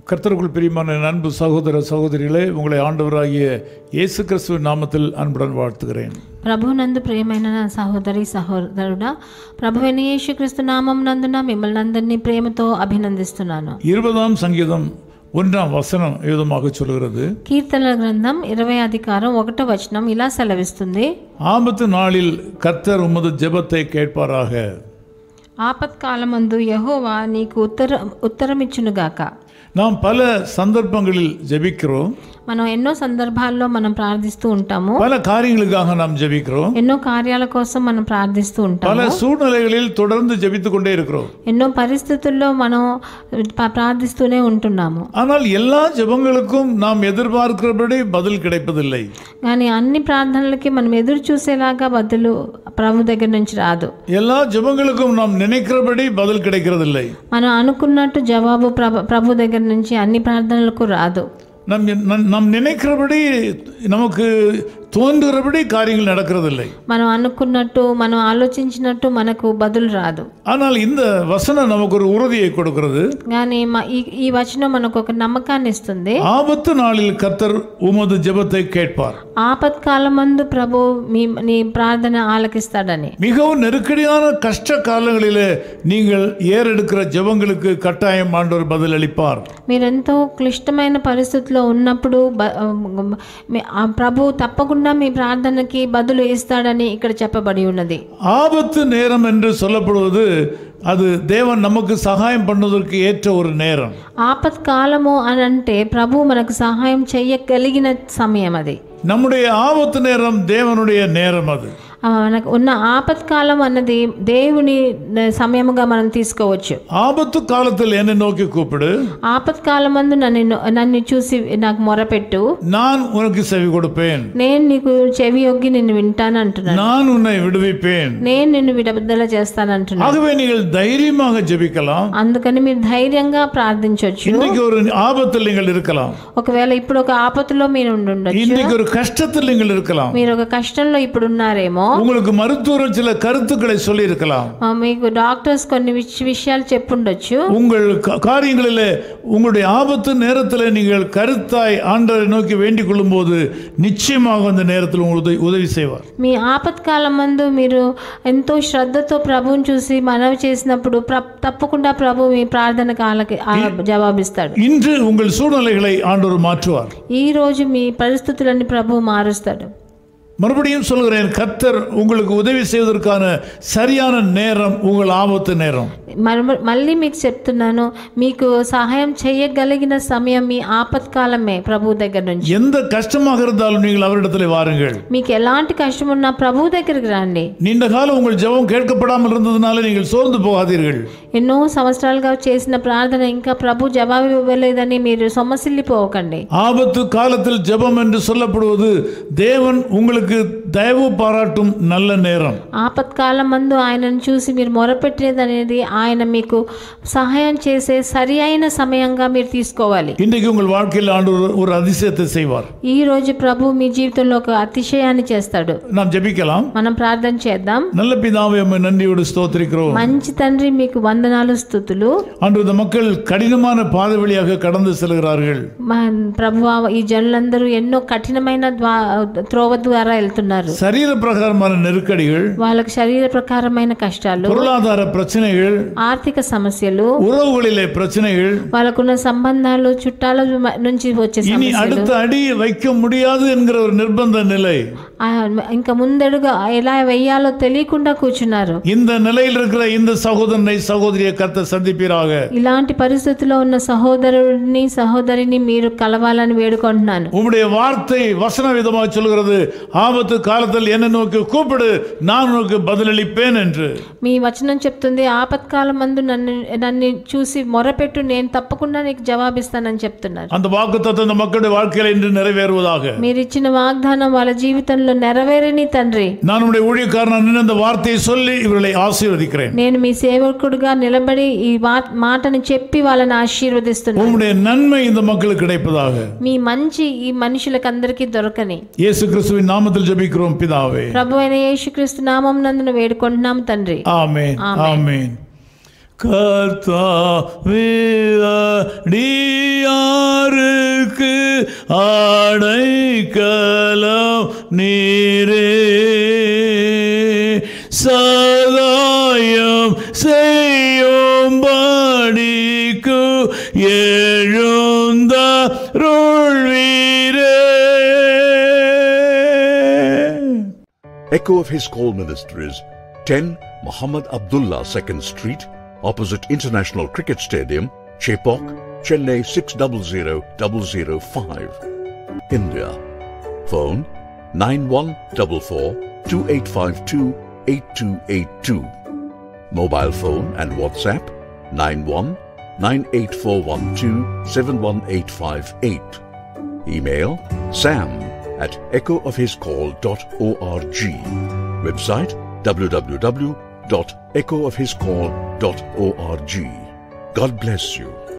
கர்த்தருக்குள் பிரியமான அன்பு சகோதர சகோதரிகளே, உங்களை ஆண்டவராகிய இயேசு கிறிஸ்துவின் நாமத்தில் அன்புடன் வாழ்த்துகிறேன். ప్రభునందు ప్రియమైన సహోదరి సహోదరుడా, ప్రభువైన యేసుక్రీస్తు నామం నందున మిమ్మల్ని అందరినీ ప్రేమతో అభినందిస్తున్నాను. 20వ సంగీతం 1వ వచనం ఈ విధமாக சொல்கிறது. కీర్తనల గ్రంథం 20వ అధికారం 1వ వచనం ఇలా సెలవిస్తుంది. ஆபத்து நாளில் கர்த்தர் உமது ஜெபத்தை கேட்பாராக. ఆపత్కాలమందు యెహోవా నీకు ఉత్తరమిచ్చునుగాక. நாம் பல சந்தர்ப்பங்களில் ஜெபிக்கிறோம். మనం ఎన్నో సందర్భాల్లో మనం ప్రార్థిస్తూ ఉంటాము. பல காரியங்களுக்காக நாம் ஜெபிக்கிறோம். ఎన్నో కార్యాల కోసం మనం ప్రార్థిస్తూ ఉంటాము. பல சூழ்நிலைகளில் தொடர்ந்து ஜெபித்துக் கொண்டே இருக்கிறோம். ఎన్నో పరిస్థితుల్లో మనం ప్రార్థిస్తూనే ఉంటున్నాము. ஆனால் எல்லா ஜெபங்களுக்கும் நாம் எதிர்பார்க்கிறபடி பதில் கிடைப்பதில்லை. కానీ అన్ని ప్రార్థనలకి మనం ఎదురు చూసేలాగా బదులు ప్రభు దగ్గర నుంచి రాదు. எல்லா ஜெபங்களுக்கும் நாம் நினைக்கிறபடி பதில் கிடைக்கிறதில்லை. మనం అనుకున్నట్టు జవాబు ప్రభు దగ్గర నుంచి అన్ని ప్రార్థనలకు రాదు. நம் நினைக்கிறபடி நமக்கு தோன்றுகிறபடி காரியங்கள் நடக்கிறதில்லை. మనం అనుకున్నట్టు మనం ఆలోచించినట్టు మనకు బదులు రాదు. ஆனால் இந்த వచనం நமக்கு ஒரு உறுதியை கொடுக்கிறது. కానీ ఈ వచనం మనకు ఒక నమ్మకాన్ని ఇస్తుంది. ஆபத்து நாளில் கர்த்தர் உமது ஜெபத்தை கேட்பார். ఆపత్కాలమందు ప్రభు నీ ప్రార్థన ఆలకిస్తాడని. மிகவும் நெருக்கடியான கஷ்ட காலங்களிலே நீங்கள் ஏறெடுக்கிற ஜெபங்களுக்கு கட்டாயம் ஆண்டவர் பதில் அளிப்பார். మీరెంతో క్లిష్టమైన పరిస్థితుల్లో ఉన్నప్పుడు ప్రభు తప్పకుండా మీ ప్రార్థనకి బదులు ఇస్తాడని ఇక్కడ చెప్పబడి ఉన్నది. ஆபத்து நேரம் என்று சொல்லப்படுவது அது தேவன் நமக்கு சகாயம் பண்ணுவதற்கு ஏற்ற ஒரு நேரம். ఆపత్కాలము అని అంటే ప్రభు మనకు సహాయం చేయగలిగిన సమయం అది. நம்முடைய ஆபத்து நேரம் தேவனுடைய நேரம். அது మనకు ఉన్న ఆపత్కాలం అన్నది దేవుని సమయముగా మనం తీసుకోవచ్చు. ஆபத்து காலத்தில் என்னை நோக்கி கூப்பிடு. ఆపత్కాలమందు నన్ను చూసి నాకు మొరపెట్టు, நான் உனக்கு செவி கொடுப்பேன். నేను నీకు చెవి యొగ్గి నిన్ను వింటాను అంటున్నాను. நான் உன்னை விடுவிப்பேன். నేను నిన్ను విడుదల చేస్తాను అంటున్నాను. ஆகவே நீங்கள் தைரியமாக ஜெபிக்கலாம். అందుకని మీరు ధైర్యంగా ప్రార్థించవచ్చు. இன்னைக்கு ஒரு ஆபத்தில் நீங்கள் இருக்கலாம். ఒకవేళ ఇప్పుడు ఒక ఆపత్తులో మీరు ఉండొచ్చు. இன்னைக்கு ஒரு கஷ்டத்தில் நீங்கள் இருக்கலாம். మీరు ఒక కష్టంలో ఇప్పుడు ఉన్నారేమో. உங்களுக்கு மருத்துவர் சில கருத்துக்களை சொல்லி இருக்கலாம். మీకు డాక్టర్స్ కొన్ని విషయాలు చెప్పుండొచ్చు. உங்கள் காரியங்களிலே உங்களுடைய ஆபத்து நேரத்தில் நீங்கள் கருத்தாய் ஆண்டவரை நோக்கி வேண்டிக் கொள்ளும் போது நிச்சயமாக அந்த நேரத்தில் உங்களுக்கு உதவி செய்வார். మీ ఆపత్కాలమందు మీరు ఎంతో శ్రద్ధతో ప్రభువుని చూసి మనవి చేసినప్పుడు తప్పకుండా ప్రభు మీ ప్రార్థనకు జవాబిస్తాడు. இன்று உங்கள் சூழ்நிலைகளை ஆண்டவர் மாற்றுவார். ఈ రోజు మీ పరిస్థితులను ప్రభు మారుస్తాడు. மறுபடியும் சொல்கிறேன், கர்த்தர் உங்களுக்கு உதவி செய்வதற்கான சரியான நேரம் உங்கள் ஆபத்து நேரம். మళ్ళీ మీకు చెప్తున్నాను, మీకు సహాయం చేయగలిగిన సమయం మీ ఆపత్కాలమే ప్రభు దగ్గర నుంచి. எந்த கஷ்டமாக இருந்தாலும் நீங்கள் அவரிடத்தில் வாருங்கள். మీకు ఎలాంటి కష్టం ఉన్నా ప్రభు దగ్గరికి రండి. நீண்ட காலம் உங்கள் ஜெபம் கேட்கப்படாமல் இருந்ததனால நீங்கள் சோர்ந்து போகாதீர்கள். ఎన్నో సంవత్సరాలుగా చేసిన ప్రార్థన ఇంకా ప్రభు జవాబు ఇవ్వలేదని మీరు సొమ్మసిల్లిపోకండి. ஆபத்து காலத்தில் ஜெபம் என்று சொல்லப்படுவது தேவன் உங்களுக்கு దయவு பாராட்டும் நல்ல நேரம். ఆపత్కాలమందు ఆయనను చూసి మీరు మొరపెట్టేది అనేది ఆయన మీకు సహాయం చేసే సరి అయిన సమయంగా మీరు తీసుకోవాలి. இன்றைக்கு உங்கள் வாழ்க்கையில் ஆண்டவர் ஒரு அதிசயத்தை செய்வார். ఈ రోజు ప్రభు మీ జీవితంలో ఒక అతిశయాన్ని చేస్తాడు. நாம் ஜெபிக்கலாம். మనం ప్రార్థన చేద్దాం. நல்ல பிதாவே, உம்மை நன்றியோடு ஸ்தோத்திரிக்கிறோம். మంచి తండ్రి, మీకు వందనాలు స్తుతులు. ஆண்டவர், இந்த மக்கள் கடினமான பாதை வழியாக கடந்து செல்கிறார்கள். ప్రభువా, ఈ జనులందరూ ఎన్నో కఠినమైన త్రోవ ద్వారా వెళ్తున్నారు. சரீர பிரகாரமான நெருக்கடிகள், వాళ్ళకి శరీర ప్రకారమైన కష్టాలు, பொருளாதார பிரச்சனைகள், ఆర్థిక సమస్యలు, உறவுகளிலே பிரச்சனைகள், వాళ్ళకున్న సంబంధాలు, చుట్టాల నుంచి వచ్చే இனி సమస్యలు, அடுத்த அடி வைக்க முடியாது என்கிற ஒரு நிர்பந்த நிலை, ఇంకా ముందడుగా ఎలా వెయ్యాలో తెలియకుండా కూర్చున్నారు. இந்த நிலையில் இருக்கிற இந்த சகோதரனை சகோதரியை கர்த்தர் சந்திப்பீராக. ఇలాంటి పరిస్థితిలో ఉన్న సహోదరుడిని సహోదరిని మీరు కలవాలని వేడుకుంటున్నాను. உம்முடைய வார்த்தை வசன விதமாக சொல்கிறது, ஆபத்து காலத்தில் என்னை நோக்கி கூப்பிடு, நான் உனக்கு பதிலளிப்பேன் என்று. మీ వచనం చెప్తుంది, ఆపత్కాలమందు నన్ను చూసి మొరపెట్టు, నేను తప్పకుండా నీకు జవాబిస్తానని చెప్తున్నారు. அந்த వాగ్దానం இந்த மக்களுடைய வாழ்க்கையில் இன்று நிறைவேறுவதாக. మీరు ఇచ్చిన వాగ్దానం వాళ్ళ జీవితంలో నెరవేరని తండ్రి, நான் உம்முடைய ஊழியக்காரனாக நின்று இந்த வார்த்தையை சொல்லி இவர்களை ஆசீர்வதிக்கிறேன். నేను మీ సేవకుడిగా నిలబడి ఈ మాటను చెప్పి వాళ్ళని ఆశీర్వదిస్తున్నాను. உம்முடைய நன்மை இந்த மக்களுக்கு கிடைப்பதாக. మీ మంచి ఈ మనుషులకు అందరికీ దొరకని இயேசு கிறிஸ்துவின் நாமத்தில் ஜெபிக்கிறோம் பிதாவே. ప్రభువైన యేసుక్రీస్తు నామం నందున వేడుకుంటున్నాం తండ్రి. ஆமென். ஆமென். கர்த்தாவியடியாருக்கு அடைக்கலம் நீரே, சகாயம் செய்யும்படிக்கு எழுந்தருள்வீரே. Echo of His Call Ministries, 10 Muhammad Abdullah 2nd Street, opposite International Cricket Stadium, Chepauk, Chennai 600005, India. Phone 9144-2852-8282. Mobile phone and WhatsApp 91-98412-71858. Email sam@echoofhiscall.org. Website www.echoofhiscall.org. God bless you.